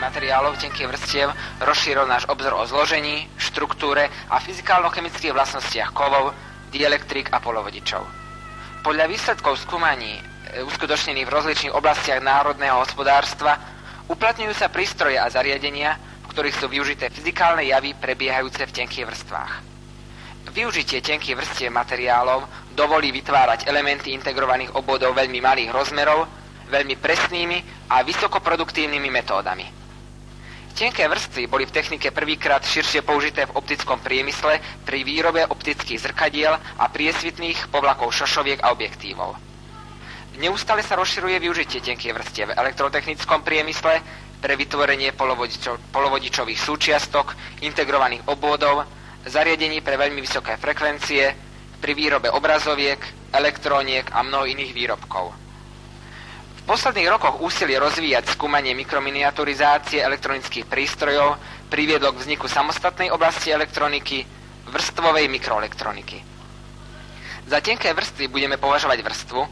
materiálov tenkých vrstiev rozšíril náš obzor o zložení, štruktúre a fyzikálno-chemických vlastnostiach kovov, dielektrík a polovodičov. Podľa výsledkov skúmaní uskutočnených v rozličných oblastiach národného hospodárstva uplatňujú sa prístroje a zariadenia, v ktorých sú využité fyzikálne javy prebiehajúce v tenkých vrstvách. Využitie tenkých vrstiev materiálov dovolí vytvárať elementy integrovaných obvodov veľmi malých rozmerov, veľmi presnými a vysokoproduktívnymi metódami. Tenké vrstvy boli v technike prvýkrát širšie použité v optickom priemysle pri výrobe optických zrkadiel a priesvitných povlakov šošoviek a objektívov. Neustále sa rozširuje využitie tenkých vrstiev v elektrotechnickom priemysle pre vytvorenie polovodičových súčiastok, integrovaných obvodov, zariadení pre veľmi vysoké frekvencie, pri výrobe obrazoviek, elektróniek a mnoho iných výrobkov. V posledných rokoch úsilie rozvíjať skúmanie mikrominiaturizácie elektronických prístrojov priviedlo k vzniku samostatnej oblasti elektroniky, vrstvovej mikroelektroniky. Za tenké vrstvy budeme považovať vrstvu,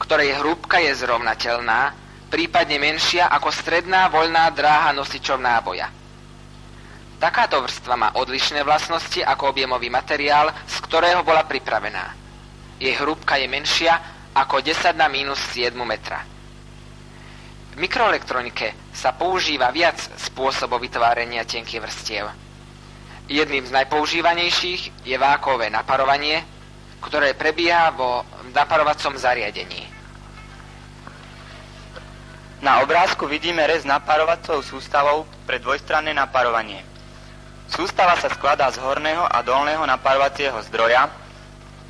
ktorej hrúbka je zrovnateľná, prípadne menšia ako stredná voľná dráha nosičov náboja. Takáto vrstva má odlišné vlastnosti ako objemový materiál, z ktorého bola pripravená. Jej hrúbka je menšia ako 10 na minus 7 metra. V mikroelektronike sa používa viac spôsobov vytvárania tenkých vrstiev. Jedným z najpoužívanejších je vákuové naparovanie, ktoré prebieha vo naparovacom zariadení. Na obrázku vidíme rez naparovacou sústavou pre dvojstranné naparovanie. Sústava sa skladá z horného a dolného naparovacieho zdroja,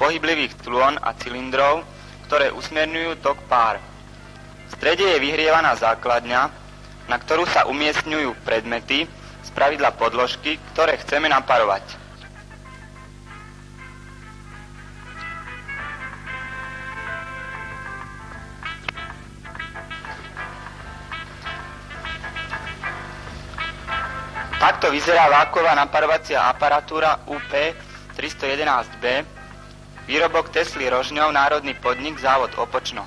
pohyblivých clón a cylindrov, ktoré usmerňujú tok pár. V strede je vyhrievaná základňa, na ktorú sa umiestňujú predmety, spravidla podložky, ktoré chceme naparovať. Takto vyzerá vákuová naparovacia aparatúra UP311B, výrobok Tesly Rožňov, národný podnik, závod Opočno.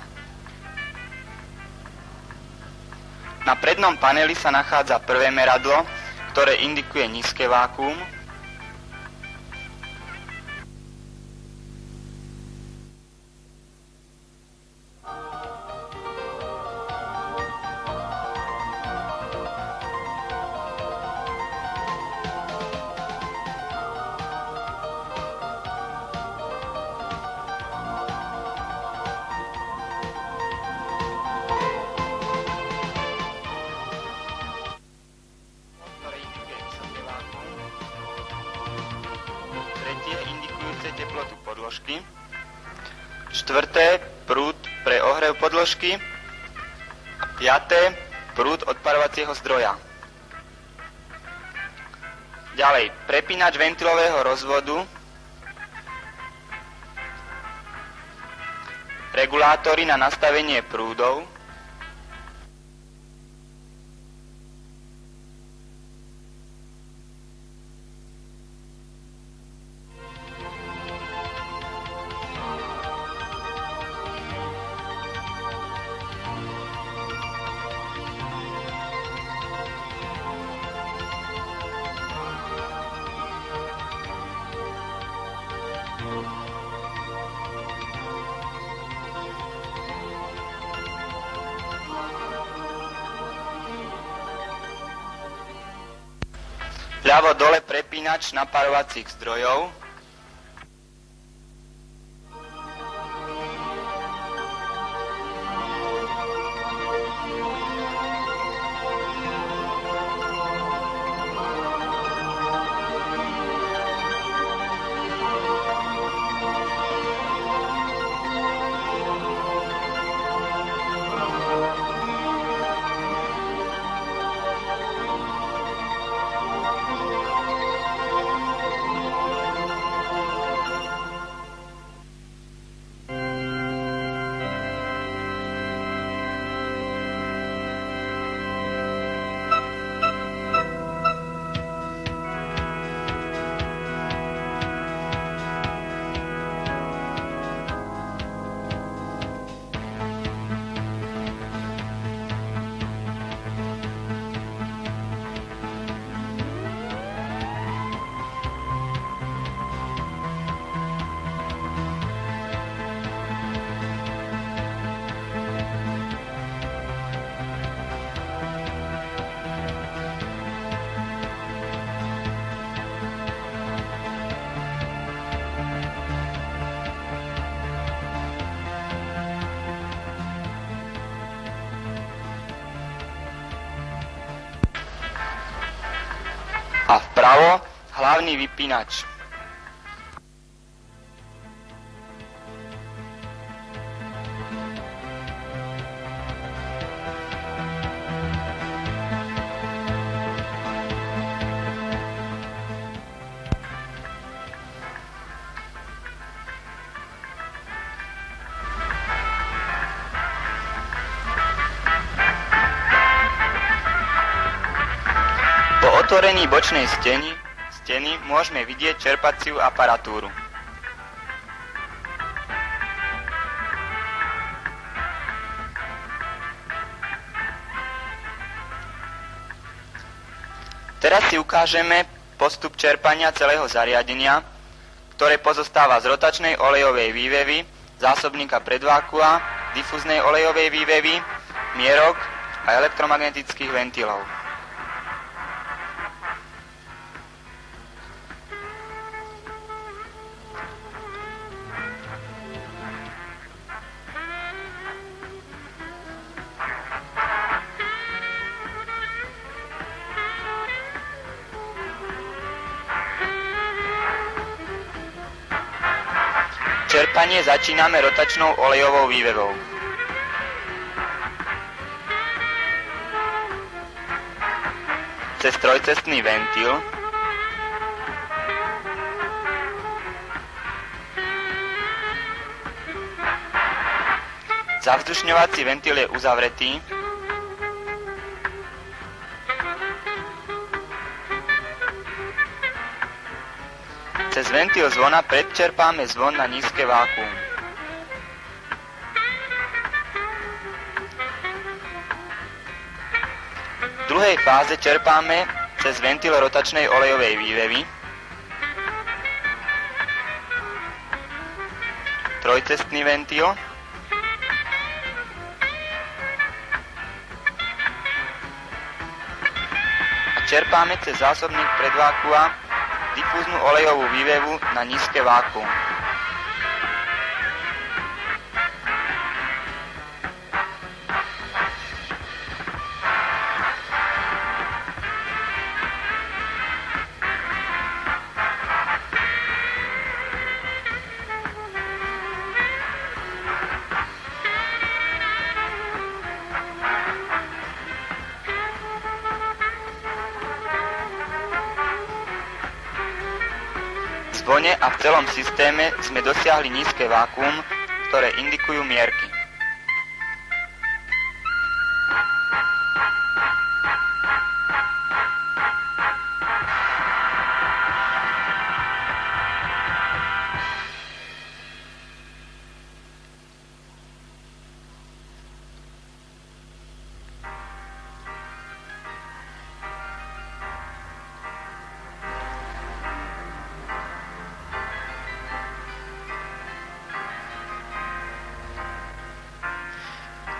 Na prednom paneli sa nachádza prvé meradlo, ktoré indikuje nízke vákuum. Teplotu podložky. Štvrté, prúd pre ohrev podložky. Piaté, prúd odparovacieho zdroja. Ďalej, prepínač ventilového rozvodu. Regulátory na nastavenie prúdov. Ľavo dole prepínač naparovacích zdrojov. a vpravo hlavný vypínač. Po otvorení bočnej steny môžeme vidieť čerpaciu aparatúru. Teraz si ukážeme postup čerpania celého zariadenia, ktoré pozostáva z rotačnej olejovej vývevy, zásobníka predvákua, difúznej olejovej vývevy, mierok a elektromagnetických ventilov. Čerpanie začíname rotačnou olejovou vývevou. Cez trojcestný ventil zavzdušňovací ventil je uzavretý. Cez ventil zvona predčerpáme zvon na nízke vákuum. V druhej fáze čerpáme cez ventil rotačnej olejovej vývevy, trojcestný ventil, a čerpáme cez zásobník predvákua difúznu olejovú vývevu na nízke vákuum. V zvone a v celom systéme sme dosiahli nízke vákuum, ktoré indikujú mierky.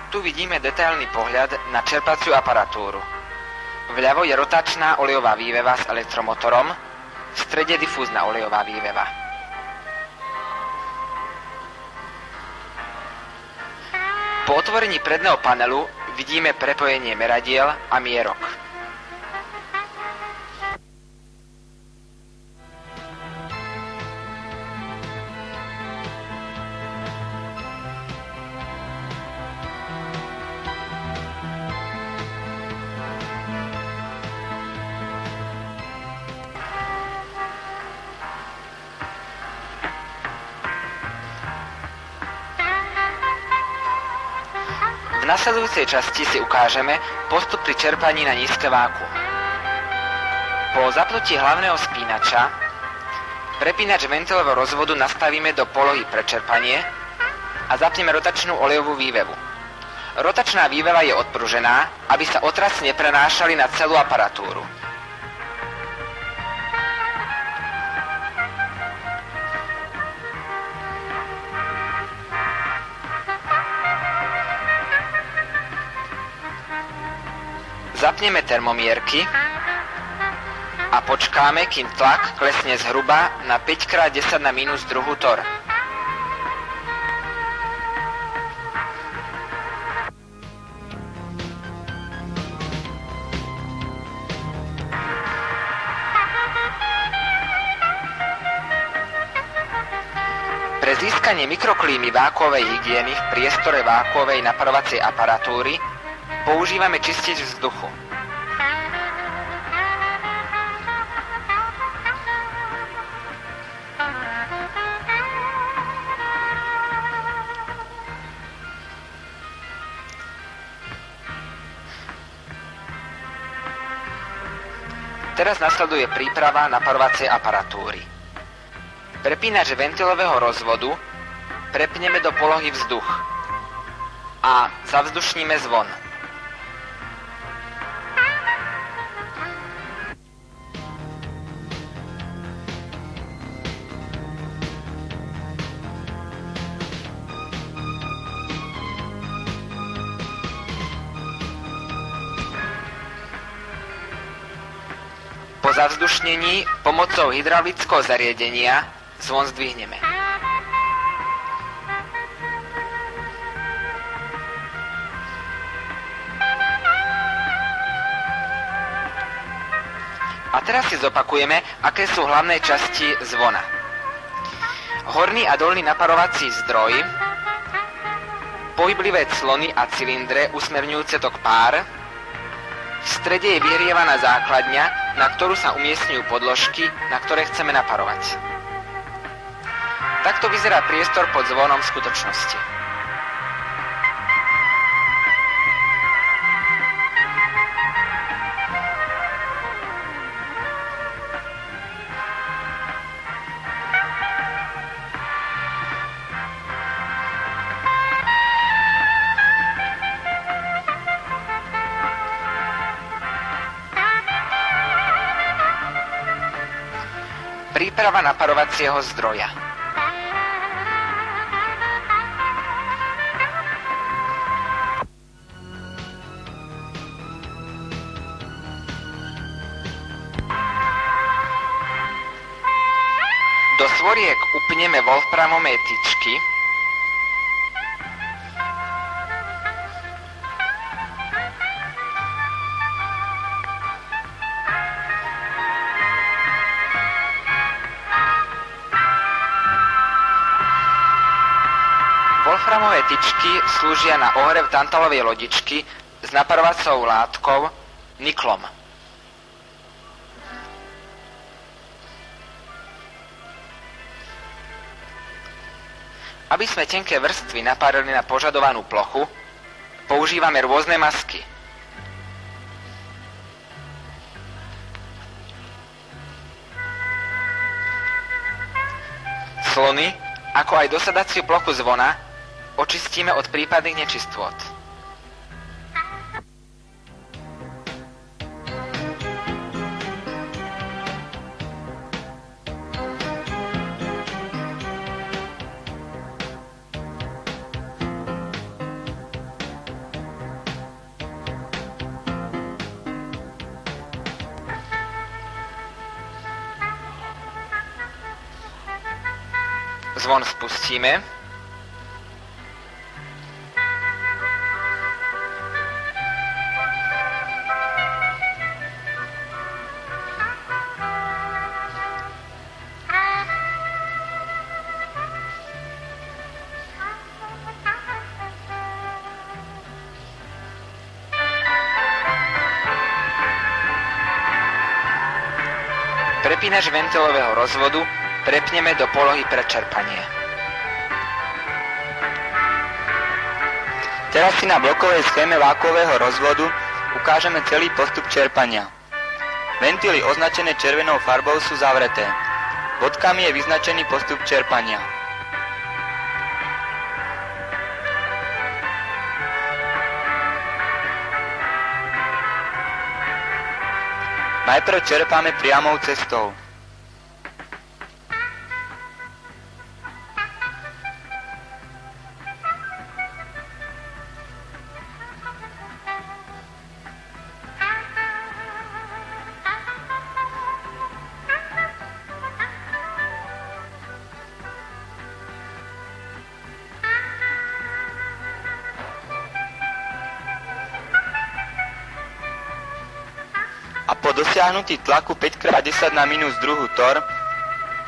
Tu vidíme detailný pohľad na čerpaciu aparatúru. Vľavo je rotačná olejová výveva s elektromotorom, v strede difúzna olejová výveva. Po otvorení predného panelu vidíme prepojenie meradiel a mierok. V nasledujúcej časti si ukážeme postup pri čerpaní na nízke vákuum. Po zapnutí hlavného spínača prepínač ventilového rozvodu nastavíme do polohy pre čerpanie a zapneme rotačnú olejovú vývevu. Rotačná výveva je odpružená, aby sa otrasy neprenášali na celú aparatúru. Zapneme termomierky a počkáme, kým tlak klesne zhruba na 5x10 na minus druhú tor. Pre získanie mikroklímy vákuovej hygieny v priestore vákuovej naparovacej aparatúry používame čistič vzduchu. Teraz nasleduje príprava naparovacej aparatúry. Prepínač ventilového rozvodu prepneme do polohy vzduch a zavzdušníme zvon. Po zavzdušnení pomocou hydraulického zariadenia zvon zdvihneme. A teraz si zopakujeme, aké sú hlavné časti zvona. Horný a dolný naparovací zdroj, pohyblivé clony a cylindre usmerňujúce tok pár, v strede je vyhrievaná základňa, na ktorú sa umiestňujú podložky, na ktoré chceme naparovať. Takto vyzerá priestor pod zvonom v skutočnosti. Príprava naparovacieho zdroja. Do svoriek upneme wolframové tyčky, wolframové tyčky slúžia na ohrev tantalovej lodičky s naparovacou látkou niklom. Aby sme tenké vrstvy napárili na požadovanú plochu, používame rôzne masky. Clony, ako aj dosadaciu plochu zvona, očistíme od prípadných nečistôt. Zvon spustíme. Prepínač ventilového rozvodu prepneme do polohy pre čerpanie. Teraz si na blokovej schéme vákuového rozvodu ukážeme celý postup čerpania. Ventily označené červenou farbou sú zavreté. Bodkami je vyznačený postup čerpania. Najprv čerpáme priamou cestou. A po dosiahnutí tlaku 5x10 na minus druhú tor,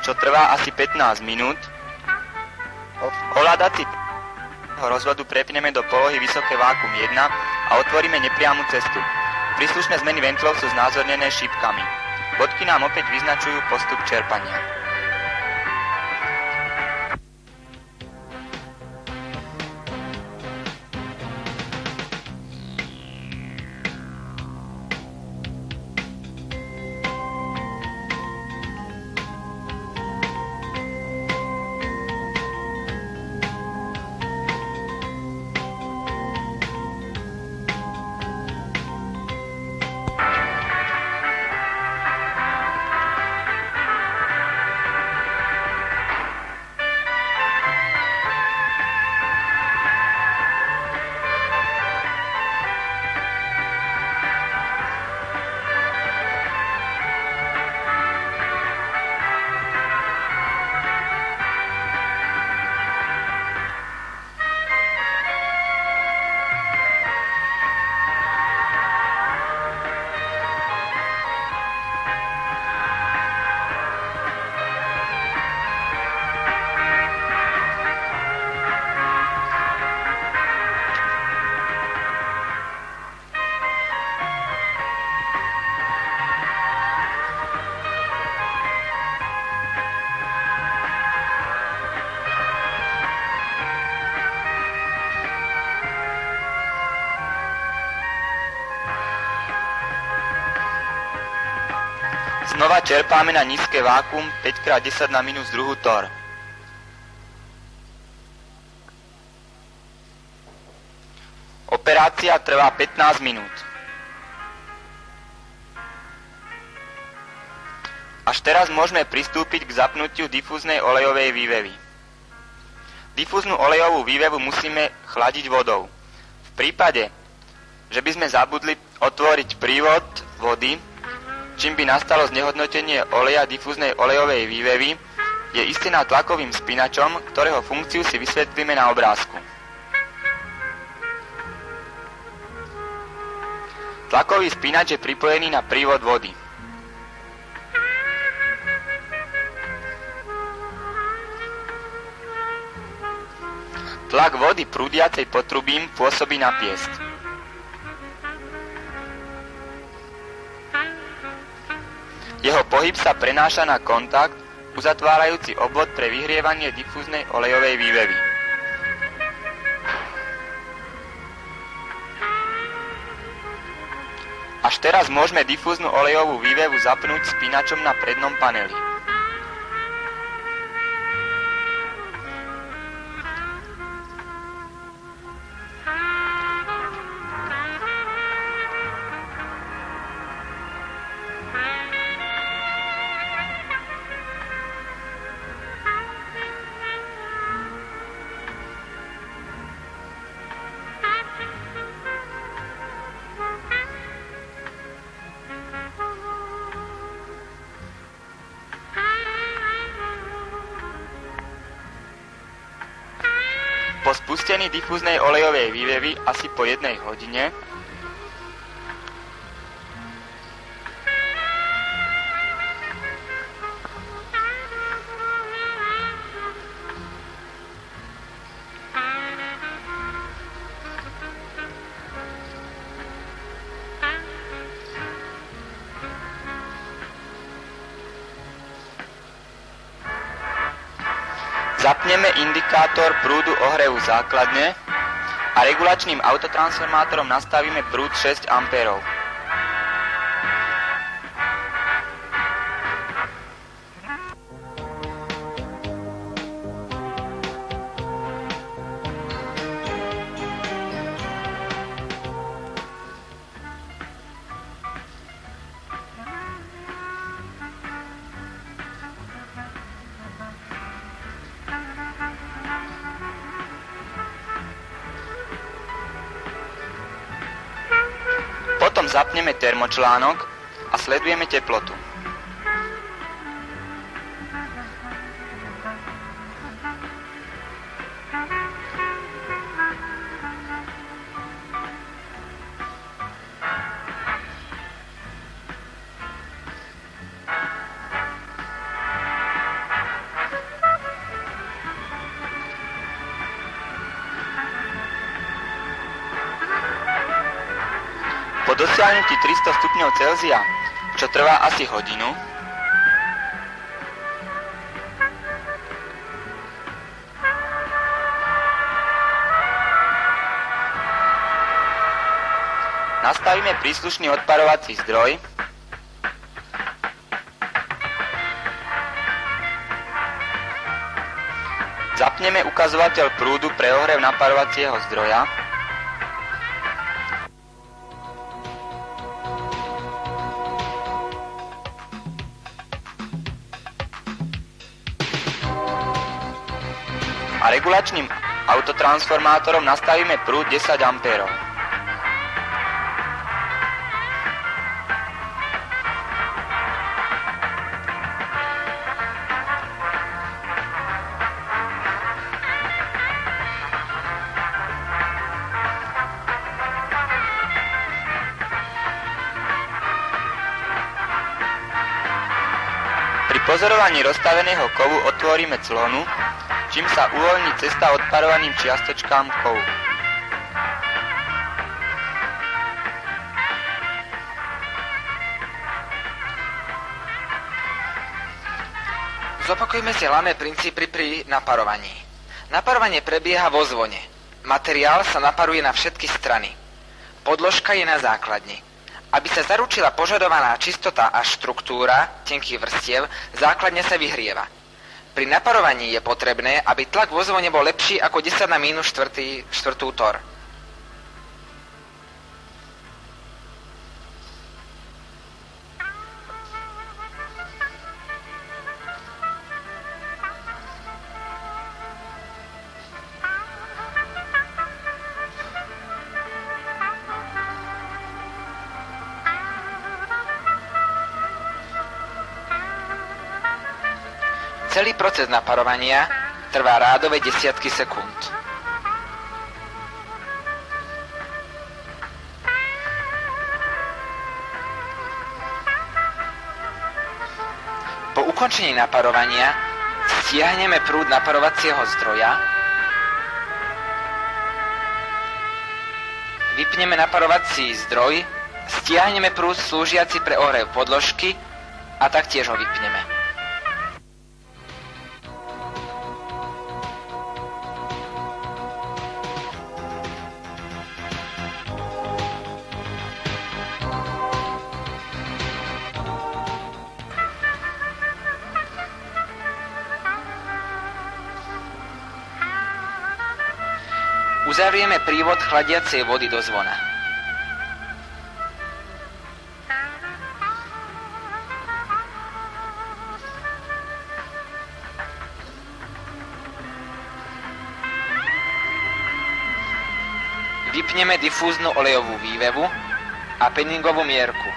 čo trvá asi 15 minút, Ovládací rozvodu prepneme do polohy vysoké vákuum 1 a otvoríme nepriamu cestu. Príslušné zmeny ventilov sú znázornené šípkami. Bodky nám opäť vyznačujú postup čerpania. Znova čerpáme na nízke vákuum 5x10 na minus druhú tor. Operácia trvá 15 minút. Až teraz môžeme pristúpiť k zapnutiu difúznej olejovej vývevy. Difúznu olejovú vývevu musíme chladiť vodou. V prípade, že by sme zabudli otvoriť prívod vody, čím by nastalo znehodnotenie oleja difúznej olejovej vývevy, je istená tlakovým spínačom, ktorého funkciu si vysvetlíme na obrázku. Tlakový spínač je pripojený na prívod vody. Tlak vody prúdiacej potrubím pôsobí na piesť. Jeho pohyb sa prenáša na kontakt, uzatvárajúci obvod pre vyhrievanie difúznej olejovej vývevy. Až teraz môžeme difúznu olejovú vývevu zapnúť spínačom na prednom paneli. Po spustení difúznej olejovej vývevy asi po 1 hodine zapneme indikátor prúdu ohrevu základne a regulačným autotransformátorom nastavíme prúd 6 A. Potom zapneme termočlánok a sledujeme teplotu. dosiahnutí 300 stupňov Celzia, čo trvá asi hodinu, nastavíme príslušný odparovací zdroj, zapneme ukazovateľ prúdu pre ohrev naparovacieho zdroja, a regulačným autotransformátorom nastavíme prúd 10 A. Pri pozorovaní rozstaveného kovu otvoríme clonu, čím sa uvoľní cesta odparovaným čiastočkám kovu. Zopakujme si hlavné princípy pri naparovaní. Naparovanie prebieha vo zvone. Materiál sa naparuje na všetky strany. Podložka je na základni. Aby sa zaručila požadovaná čistota a štruktúra tenkých vrstiev, základňa sa vyhrieva. Pri naparovaní je potrebné, aby tlak vo zvone bol lepší ako 10 na minus štvrtú tor. Celý proces naparovania trvá rádové desiatky sekúnd. Po ukončení naparovania stiahneme prúd naparovacieho zdroja, vypneme naparovací zdroj, stiahneme prúd slúžiaci pre ohrev podložky a taktiež ho vypneme. Uzavrieme prívod chladiacej vody do zvona. Vypneme difúznu olejovú vývevu a penningovú mierku.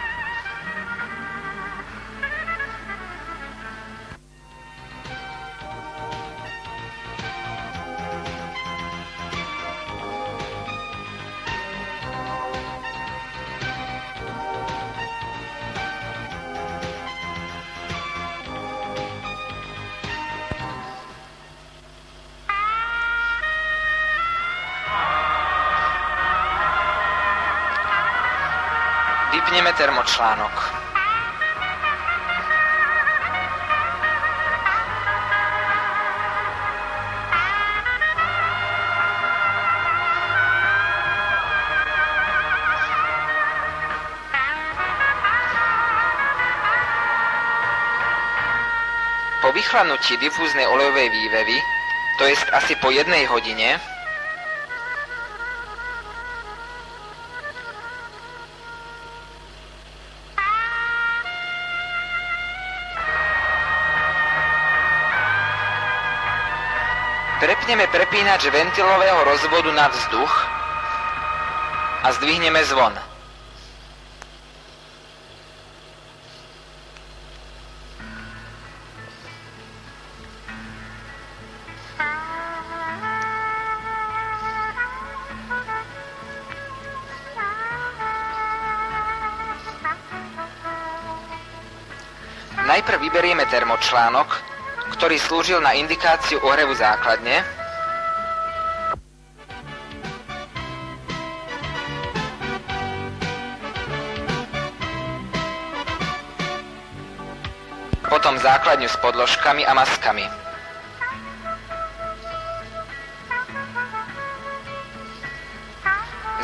Vypneme termočlánok. Po vychladnutí difúznej olejovej vývevy, to jest asi po 1 hodine, prepneme prepínač ventilového rozvodu na vzduch a zdvihneme zvon. Najprv vyberieme termočlánok, ktorý slúžil na indikáciu ohrevu základne. potom základňu s podložkami a maskami.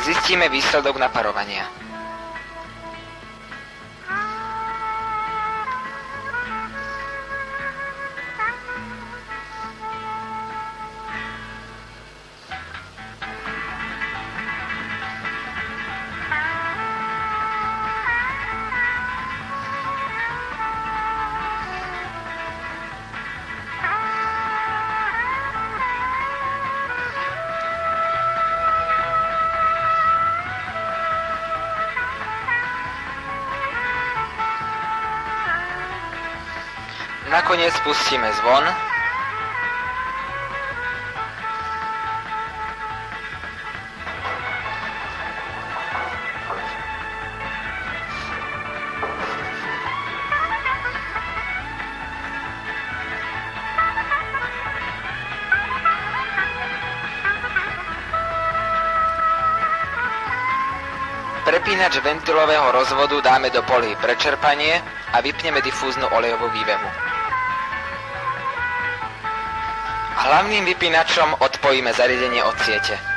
Zistíme výsledok naparovania. Nakoniec pustíme zvon. Prepínač ventilového rozvodu dáme do poly pre čerpanie a vypneme difúznu olejovú vývevu. Hlavným vypínačom odpojíme zariadenie od siete.